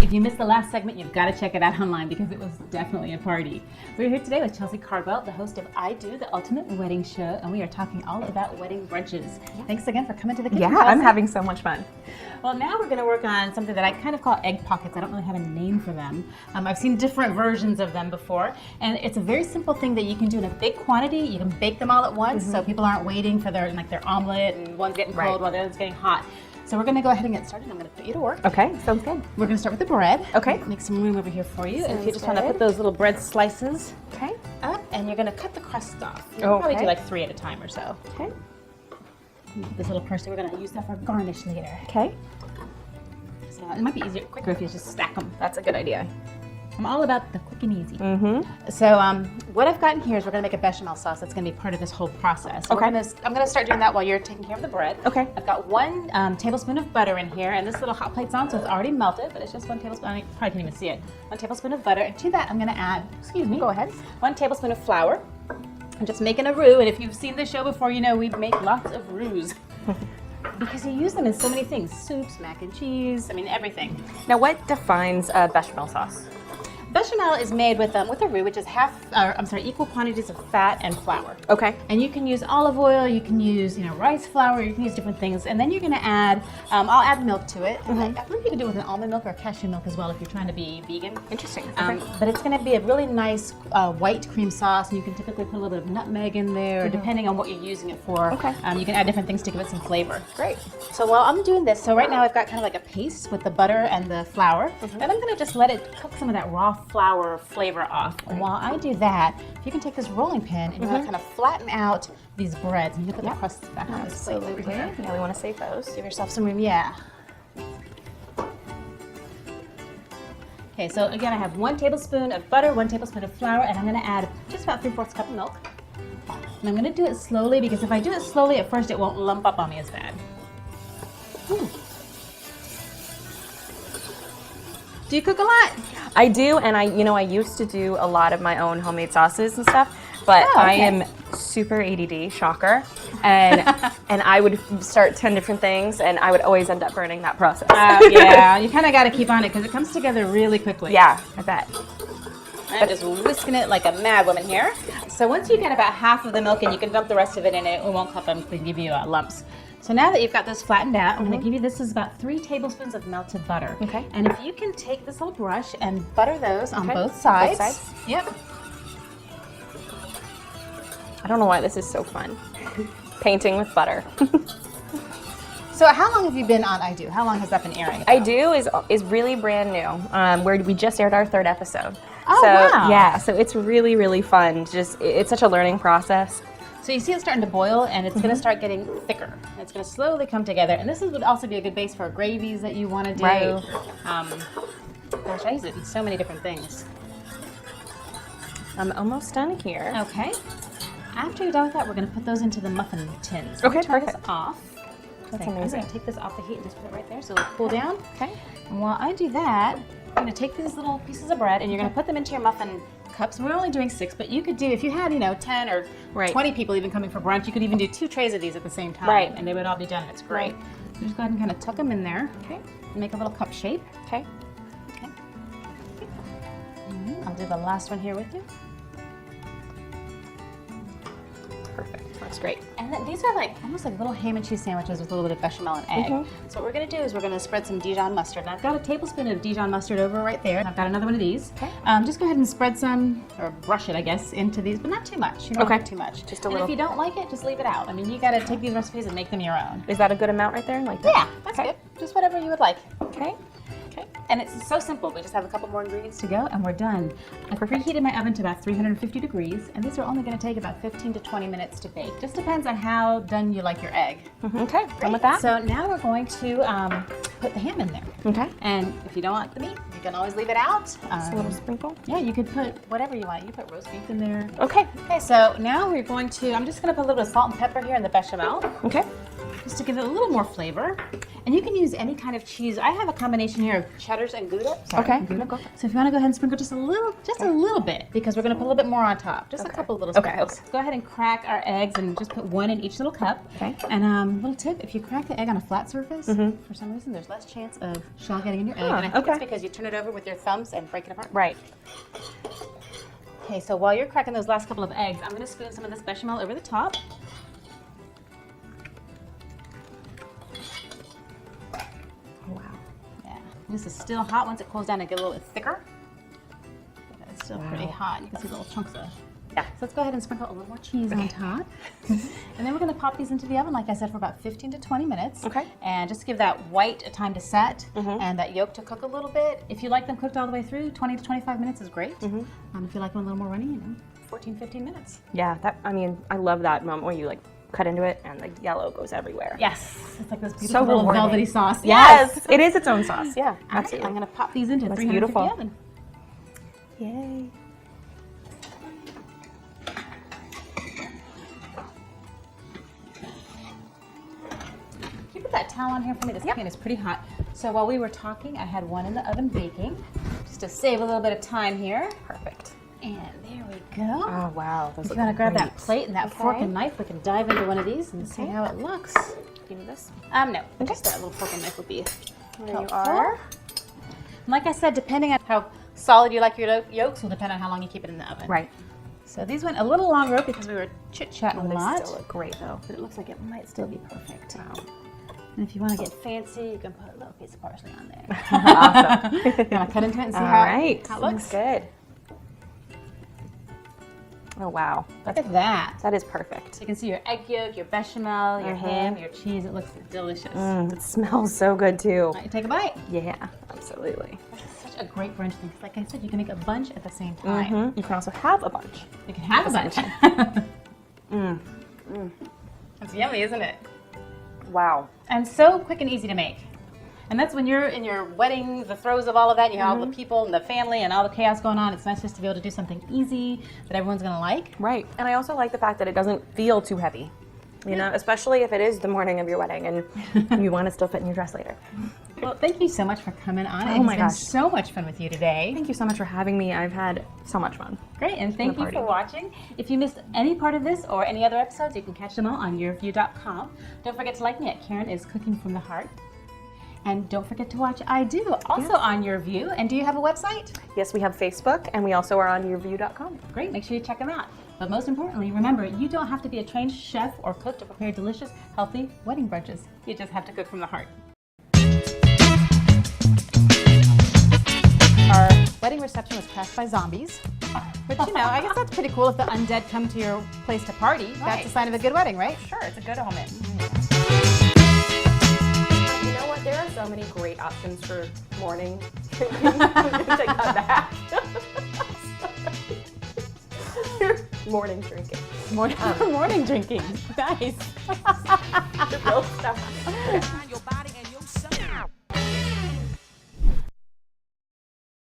If you missed the last segment, you've got to check it out online because it was definitely a party. We're here today with Chelsea Cardwell, the host of I Do, the Ultimate Wedding Show, and we are talking all about wedding brunches. Yeah. Thanks again for coming to the kitchen. Yeah, Chelsea. I'm having so much fun. Well, now we're going to work on something that I kind of call egg pockets. I don't really have a name for them. I've seen different versions of them before, and it's a very simple thing that you can do in a big quantity. You can bake them all at once, so people aren't waiting for their omelet and one's getting cold while the other's getting hot. So we're going to go ahead and get started. I'm going to put you to work. Okay, sounds good. We're going to start with the bread. Okay. Make some room over here for you. And if you just Sounds want to put those little bread slices Okay. up, and you're going to cut the crust off. You'll probably do like 3 at a time or so. Okay. This little person, we're going to use that for garnish later. Okay. So it might be quicker if you just stack them. That's a good idea. I'm all about the quick and easy. Mm-hmm. So what I've got in here is we're going to make a bechamel sauce that's going to be part of this whole process. So Okay. I'm going to start doing that while you're taking care of the bread. Okay. I've got 1 tablespoon of butter in here, and this little hot plate's on, so it's already melted, but it's just 1 tablespoon. I probably can't even see it. 1 tablespoon of butter, and to that I'm going to add, Go ahead. 1 tablespoon of flour. I'm just making a roux, and if you've seen the show before, you know we make lots of roux. Because you use them in so many things, soups, mac and cheese, I mean everything. Now, what defines a bechamel sauce? Bechamel is made with a roux, which is equal quantities of fat and flour. Okay. And you can use olive oil, you can use rice flour, you can use different things, and then you're going to add. I'll add milk to it. I believe you can do it with an almond milk or cashew milk as well if you're trying to be vegan. Interesting. Okay. But it's going to be a really nice white cream sauce, and you can typically put a little bit of nutmeg in there, depending on what you're using it for. Okay. You can add different things to give it some flavor. Great. So while I'm doing this, right now I've got kind of like a paste with the butter and the flour, and I'm going to just let it cook some of that raw flour flavor off. And while I do that, if you can take this rolling pin and you want to kind of flatten out these breads, and you can put the crusts back on this plate over here. Yeah, we want to save those. Give yourself some room, yeah. Okay, so again, I have 1 tablespoon of butter, 1 tablespoon of flour, and I'm going to add just about 3/4 cup of milk. And I'm going to do it slowly because if I do it slowly at first, it won't lump up on me as bad. Do you cook a lot? I do, and I used to do a lot of my own homemade sauces and stuff, but I am super ADD, shocker, and I would start 10 different things, and I would always end up burning that process. Yeah, you kind of got to keep on it because it comes together really quickly. Yeah, I bet. I'm just whisking it like a mad woman here. So once you get about half of the milk in, you can dump the rest of it in, and it won't clump and give you lumps. So now that you've got this flattened out, I'm going to give you, this is about 3 tablespoons of melted butter. Okay. And if you can take this little brush and butter those on both sides. Both sides? Yep. I don't know why this is so fun. Painting with butter. So how long have you been on I Do? How long has that been airing? I Do is really brand new. We just aired our 3rd episode. Oh, so, wow. Yeah, so it's really, really fun. It's such a learning process. So you see it starting to boil, and it's going to start getting thicker. It's going to slowly come together, and this would also be a good base for gravies that you want to do. Right. Gosh, I use it in so many different things. I'm almost done here. Okay. After you're done with that, we're going to put those into the muffin tins. Okay, Turn perfect. this off. That's I'm amazing. going to take this off the heat and just put it right there so it'll cool down. Okay. And while I do that, I'm going to take these little pieces of bread, and you're going to put them into your muffin cups. We're only doing 6, but you could do, if you had 10 or 20 people even coming for brunch, you could even do 2 trays of these at the same time. Right. And they would all be done. It's great. So just go ahead and kind of tuck them in there. Okay. Make a little cup shape. Okay. Okay. I'll do the last one here with you. Perfect. That's great. And then these are almost like little ham and cheese sandwiches with a little bit of bechamel and egg. So what we're going to do is we're going to spread some Dijon mustard. And I've got a tablespoon of Dijon mustard over right there. And I've got another one of these. Okay. Just go ahead and spread some, or brush it, I guess, into these, but not too much. You don't want too much. Just a little. And if you don't like it, just leave it out. I mean, you got to take these recipes and make them your own. Is that a good amount right there? Like that? Yeah, that's good. Just whatever you would like. Okay. And it's so simple. We just have a couple more ingredients to go, and we're done. I preheated my oven to about 350 degrees, and these are only going to take about 15 to 20 minutes to bake. Just depends on how done you like your egg. Okay, done with that. So now we're going to put the ham in there. Okay. And if you don't want the meat, you can always leave it out. Just a little sprinkle. Yeah, you could put whatever you want. You put roast beef in there. Okay. Okay, so now we're going to, I'm just going to put a little bit of salt and pepper here in the bechamel. Okay. just to give it a little more flavor. And you can use any kind of cheese. I have a combination here of cheddars and Gouda. Okay. Gouda. So if you want to go ahead and sprinkle just a little bit, because we're going to put a little bit more on top. Just a couple of little sprinkles. Okay. Go ahead and crack our eggs and just put one in each little cup. Okay. And little tip, if you crack the egg on a flat surface, for some reason there's less chance of shell getting in your egg. And I think it's because you turn it over with your thumbs and break it apart. Right. Okay, so while you're cracking those last couple of eggs, I'm going to spoon some of this bechamel over the top. Wow. Yeah, this is still hot. Once it cools down, it gets a little bit thicker. But it's still pretty hot. You can see little chunks of. Yeah. So let's go ahead and sprinkle a little more cheese on top. And then we're going to pop these into the oven, like I said, for about 15 to 20 minutes. Okay. And just give that white a time to set and that yolk to cook a little bit. If you like them cooked all the way through, 20 to 25 minutes is great. If you like them a little more runny, 14, 15 minutes. Yeah, I love that moment when you like cut into it and the yellow goes everywhere. Yes. It's like this beautiful So little rewarding. velvety sauce. Yes, it is its own sauce. Yeah, absolutely. I'm going to pop these into That's 350 beautiful. oven. Yay. Can you put that towel on here for me? This pan is pretty hot. So while we were talking, I had one in the oven baking, just to save a little bit of time here. Perfect. And there we go. Oh, wow. Those If you look want to grab great. that plate and that fork and knife, we can dive into one of these and see how it looks. You need this? No, just that little fork and knife would be There helpful. you are. And like I said, depending on how solid you like your yolks will depend on how long you keep it in the oven. Right. So these went a little longer because we were chit-chatting a They lot. still look great though. But it looks like it might still be perfect. And if you want to get fancy, you can put a little piece of parsley on there. Awesome. You want to cut into it and see All how right. it looks? Good. Oh, wow. Look at that. That is perfect. So you can see your egg yolk, your bechamel, your ham, your cheese. It looks delicious. It smells so good too. You take a bite. Yeah, absolutely. It's such a great brunch thing. 'Cause like I said, you can make a bunch at the same time. You can also have a bunch. You can have a bunch. It's yummy, isn't it? Wow. And so quick and easy to make. And that's when you're in your wedding, the throes of all of that, you have all the people and the family and all the chaos going on. It's nice just to be able to do something easy that everyone's going to like. Right. And I also like the fact that it doesn't feel too heavy. You know, especially if it is the morning of your wedding and you want to still fit in your dress later. Well, thank you so much for coming on. Oh my It's gosh. been so much fun with you today. Thank you so much for having me. I've had so much fun. Great, and thank you party. for watching. If you missed any part of this or any other episodes, you can catch them all on yourview.com. Don't forget to like me at Karen is Cooking from the Heart. And don't forget to watch I Do, also on Your View. And do you have a website? Yes, we have Facebook and we also are on yourview.com. Great, make sure you check them out. But most importantly, remember, you don't have to be a trained chef or cook to prepare delicious, healthy wedding brunches. You just have to cook from the heart. Our wedding reception was crashed by zombies. But you know, I guess that's pretty cool if the undead come to your place to party. That's a sign of a good wedding, right? Sure, it's a good omen. You know what? There are so many great options for morning drinking. I'm going to take that back. Morning drinking. Morning drinking. Nice.